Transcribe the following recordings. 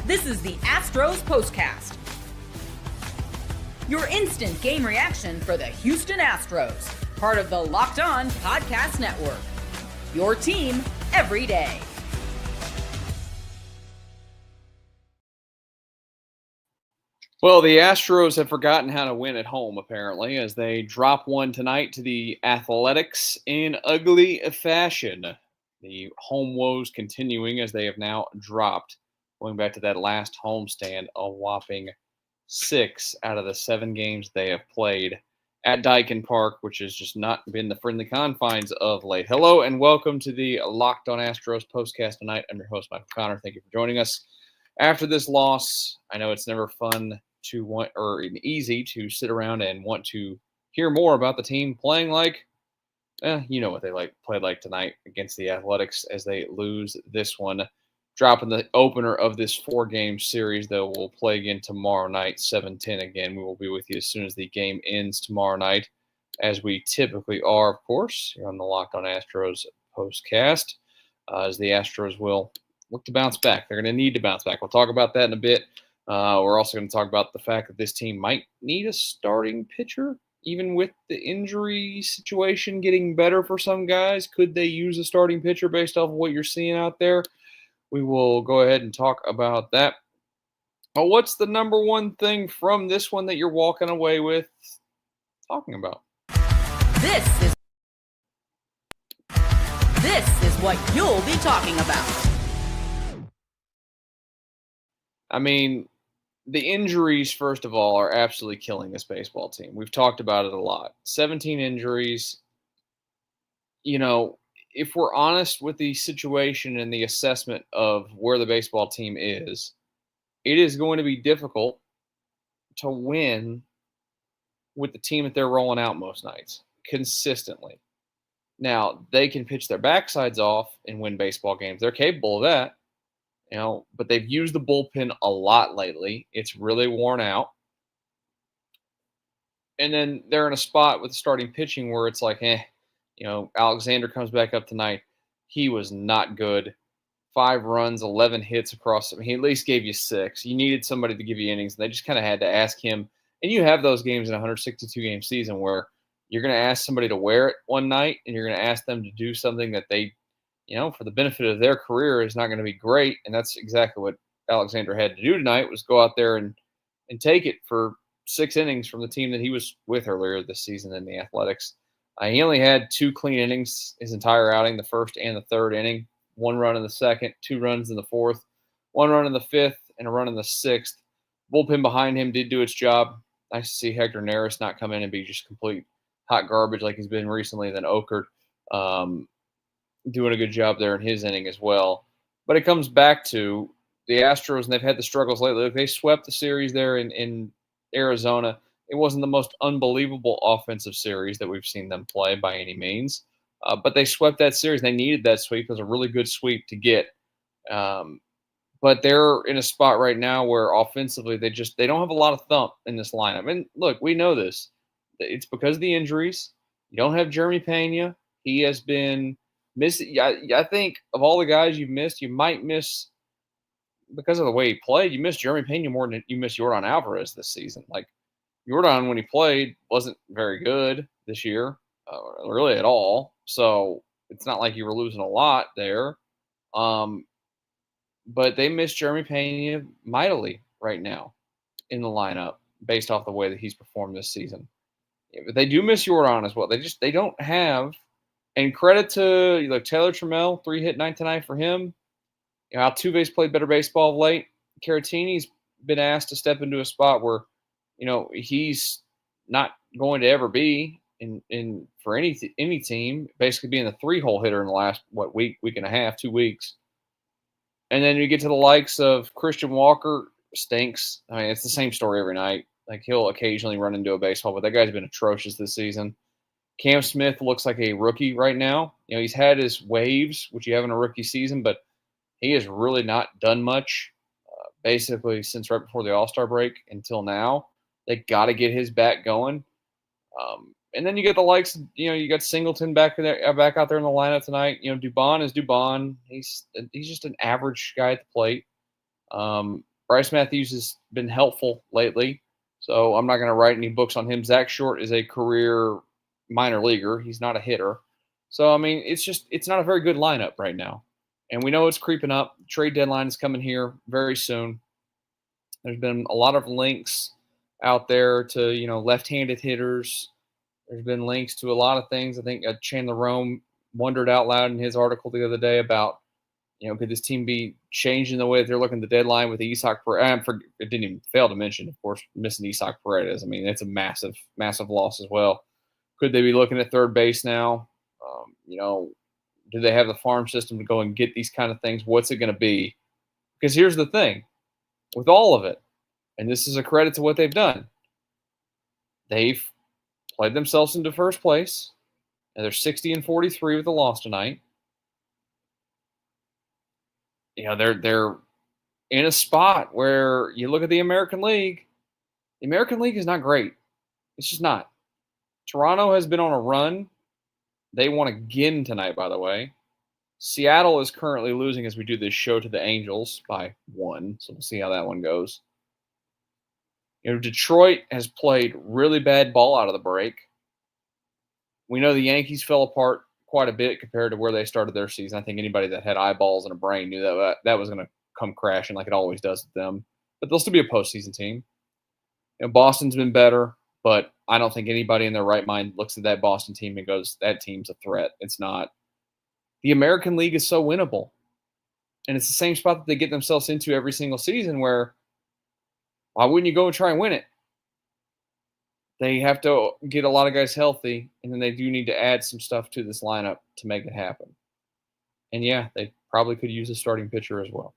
This is the Astros Postcast, your instant game reaction for the Houston Astros, part of the Locked On Podcast Network, your team every day. Well, the Astros have forgotten how to win at home, apparently, as they drop one tonight to the Athletics in ugly fashion. The home woes continuing as they have now dropped, going back to that last homestand, a whopping 6 out of the 7 games they have played at Dyken Park, which has just not been the friendly confines of late. Hello and welcome to the Locked On Astros Postcast tonight. I'm your host, Michael Connor. Thank you for joining us. After this loss, I know it's never fun to want or easy to sit around and want to hear more about the team playing like, you know what they played like tonight against the Athletics as they lose this one, dropping the opener of this 4-game series. Though we'll play again tomorrow night, 7:10 again. We will be with you as soon as the game ends tomorrow night, as we typically are, of course, here on the Locked On Astros Postcast, as the Astros will look to bounce back. They're going to need to bounce back. We'll talk about that in a bit. We're also going to talk about the fact that this team might need a starting pitcher, even with the injury situation getting better for some guys. Could they use a starting pitcher based off of what you're seeing out there? We will go ahead and talk about that. But what's the number one thing from this one that you're walking away with talking about? This is what you'll be talking about. I mean, the injuries, first of all, are absolutely killing this baseball team. We've talked about it a lot. 17 injuries. You know, if we're honest with the situation and the assessment of where the baseball team is, it is going to be difficult to win with the team that they're rolling out most nights consistently. Now, they can pitch their backsides off and win baseball games. They're capable of that. You know, but they've used the bullpen a lot lately. It's really worn out. And then they're in a spot with starting pitching where it's like, Alexander comes back up tonight. He was not good. 5 runs, 11 hits across. He at least gave you 6. You needed somebody to give you innings, and they just kind of had to ask him. And you have those games in a 162-game season where you're going to ask somebody to wear it one night, and you're going to ask them to do something that they, for the benefit of their career is not going to be great. And that's exactly what Alexander had to do tonight, was go out there and take it for 6 innings from the team that he was with earlier this season in the Athletics. He only had 2 clean innings his entire outing, the first and the third inning. 1 run in the second, 2 runs in the fourth, 1 run in the fifth, and a run in the sixth. Bullpen behind him did do its job. Nice to see Hector Neris not come in and be just complete hot garbage like he's been recently. Then Okert, doing a good job there in his inning as well. But it comes back to the Astros, and they've had the struggles lately. They swept the series there in Arizona. It wasn't the most unbelievable offensive series that we've seen them play by any means. But they swept that series. They needed that sweep. It was a really good sweep to get. But they're in a spot right now where offensively they don't have a lot of thump in this lineup. And look, we know this. It's because of the injuries. You don't have Jeremy Pena. He has been missing. I think of all the guys you've missed, you might miss, because of the way he played, you miss Jeremy Pena more than you miss Yordan Alvarez this season. Like, Yordan, when he played, wasn't very good this year, really at all. So it's not like you were losing a lot there. But they miss Jeremy Pena mightily right now in the lineup based off the way that he's performed this season. But they do miss Yordan as well. They don't have. And credit to Taylor Trammell, 3-hit night tonight for him. Altuve's played better baseball of late. Caratini's been asked to step into a spot where, he's not going to ever be in for any team, basically being a 3-hole hitter in the last, week and a half, 2 weeks. And then you get to the likes of Christian Walker, stinks. I mean, it's the same story every night. Like, he'll occasionally run into a baseball, but that guy's been atrocious this season. Cam Smith looks like a rookie right now. He's had his waves, which you have in a rookie season, but he has really not done much, basically since right before the All-Star break until now. They got to get his bat going. And then you get the likes, you got Singleton back out there in the lineup tonight. Dubon is Dubon. He's just an average guy at the plate. Bryce Matthews has been helpful lately, so I'm not going to write any books on him. Zach Short is a career minor leaguer. He's not a hitter. So, I mean, it's not a very good lineup right now. And we know it's creeping up. The trade deadline is coming here very soon. There's been a lot of links out there to, left-handed hitters. There's been links to a lot of things. I think Chandler Rome wondered out loud in his article the other day about, could this team be changing the way that they're looking at the deadline with Isaac Paredes? It didn't even fail to mention, of course, missing Isaac Paredes. I mean, it's a massive, massive loss as well. Could they be looking at third base now? Do they have the farm system to go and get these kind of things? What's it going to be? Because here's the thing. With all of it, and this is a credit to what they've done, they've played themselves into first place, and they're 60-43 with a loss tonight. They're in a spot where you look at the American League. The American League is not great. It's just not. Toronto has been on a run. They won again tonight, by the way. Seattle is currently losing as we do this show to the Angels by 1, so we'll see how that one goes. Detroit has played really bad ball out of the break. We know the Yankees fell apart quite a bit compared to where they started their season. I think anybody that had eyeballs and a brain knew that was going to come crashing like it always does with them. But they'll still be a postseason team. Boston's been better, but I don't think anybody in their right mind looks at that Boston team and goes, that team's a threat. It's not. The American League is so winnable. And it's the same spot that they get themselves into every single season where, why wouldn't you go and try and win it? They have to get a lot of guys healthy, and then they do need to add some stuff to this lineup to make it happen. And yeah, they probably could use a starting pitcher as well.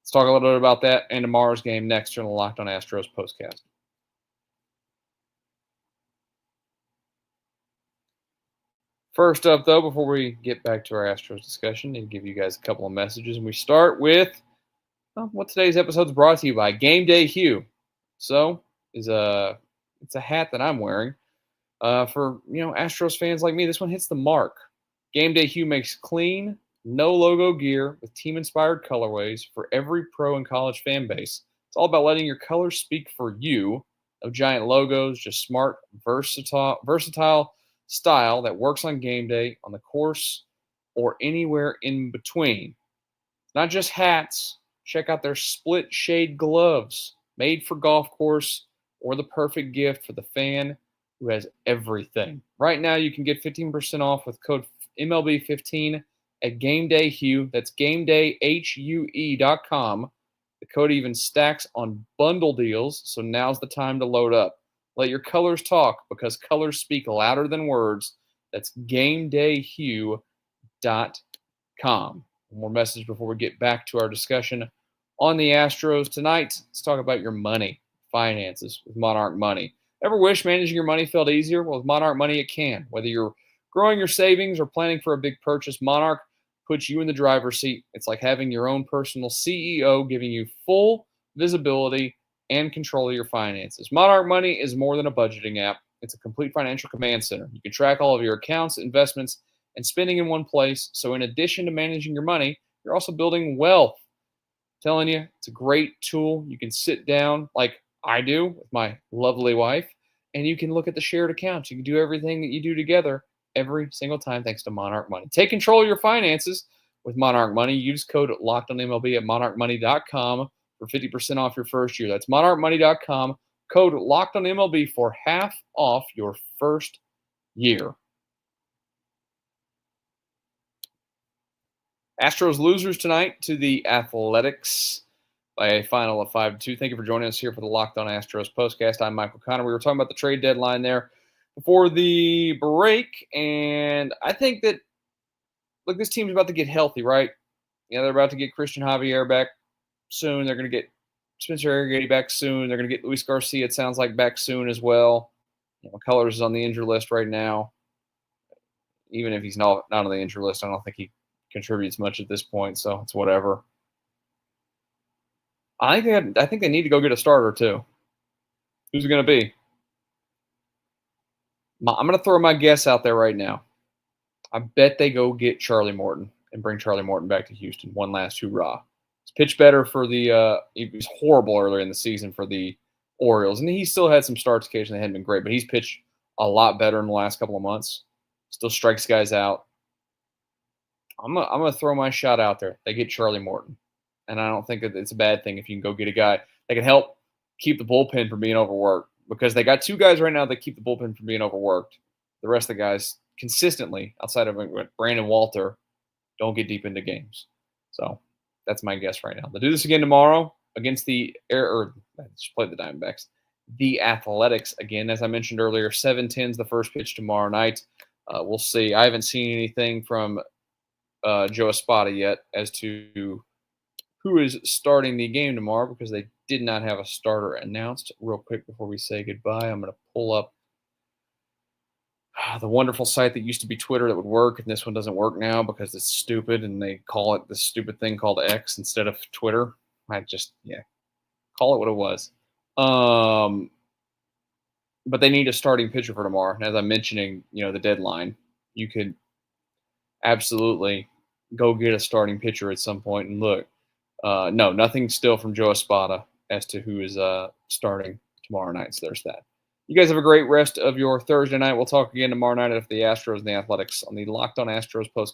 Let's talk a little bit about that and tomorrow's game next on the Locked On Astros Postcast. First up, though, before we get back to our Astros discussion, I need to give you guys a couple of messages. And we start with what today's episode is brought to you by Gameday Hue. So, it's a hat that I'm wearing. For Astros fans like me, this one hits the mark. Gameday Hue makes clean, no logo gear with team-inspired colorways for every pro and college fan base. It's all about letting your colors speak for you. No giant logos, just smart, versatile style that works on game day, on the course, or anywhere in between. Not just hats. Check out their split shade gloves, made for golf course, or the perfect gift for the fan who has everything. Right now, you can get 15% off with code MLB15 at Gameday Hue. That's GamedayHue.com. The code even stacks on bundle deals, so now's the time to load up. Let your colors talk, because colors speak louder than words. That's GamedayHue.com. One more message before we get back to our discussion on the Astros tonight. Let's talk about your money, finances with Monarch Money. Ever wish managing your money felt easier? Well, with Monarch Money, it can. Whether you're growing your savings or planning for a big purchase, Monarch puts you in the driver's seat. It's like having your own personal CEO, giving you full visibility and control of your finances. Monarch Money is more than a budgeting app. It's a complete financial command center. You can track all of your accounts, investments, and spending in one place. So in addition to managing your money, you're also building wealth. I'm telling you, it's a great tool. You can sit down like I do with my lovely wife, and you can look at the shared accounts. You can do everything that you do together every single time thanks to Monarch Money. Take control of your finances with Monarch Money. Use code LOCKEDONMLB at monarchmoney.com for 50% off your first year. That's monarchmoney.com, code LOCKEDONMLB for half off your first year. Astros losers tonight to the Athletics by a final of 5-2. Thank you for joining us here for the Locked On Astros Postcast. I'm Michael Connor. We were talking about the trade deadline there before the break, and I think that, look, this team's about to get healthy, right? They're about to get Christian Javier back soon. They're going to get Spencer Arrighetti back soon. They're going to get Luis Garcia, it sounds like, back soon as well. Colors is on the injury list right now. Even if he's not on the injury list, I don't think he contributes much at this point, so it's whatever. I think they need to go get a starter too. Who's it going to be? I'm going to throw my guess out there right now. I bet they go get Charlie Morton and bring Charlie Morton back to Houston. One last hoorah. He's pitched better for the he was horrible earlier in the season for the Orioles. And he still had some starts occasionally that hadn't been great, but he's pitched a lot better in the last couple of months. Still strikes guys out. I'm gonna throw my shot out there. They get Charlie Morton. And I don't think it's a bad thing if you can go get a guy that can help keep the bullpen from being overworked. Because they got two guys right now that keep the bullpen from being overworked. The rest of the guys consistently, outside of Brandon Walter, don't get deep into games. So that's my guess right now. They'll do this again tomorrow against the just play the Diamondbacks. The Athletics again, as I mentioned earlier, 7:10's the first pitch tomorrow night. We'll see. I haven't seen anything from Joe Espada yet as to who is starting the game tomorrow because they did not have a starter announced. Real quick before we say goodbye, I'm going to pull up the wonderful site that used to be Twitter that would work, and this one doesn't work now because it's stupid, and they call it this stupid thing called X instead of Twitter. Call it what it was. But they need a starting pitcher for tomorrow. And as I'm mentioning, the deadline, you could absolutely go get a starting pitcher at some point and look. No, nothing still from Joe Espada as to who is starting tomorrow night. So there's that. You guys have a great rest of your Thursday night. We'll talk again tomorrow night after the Astros and the Athletics on the Locked On Astros Postcast.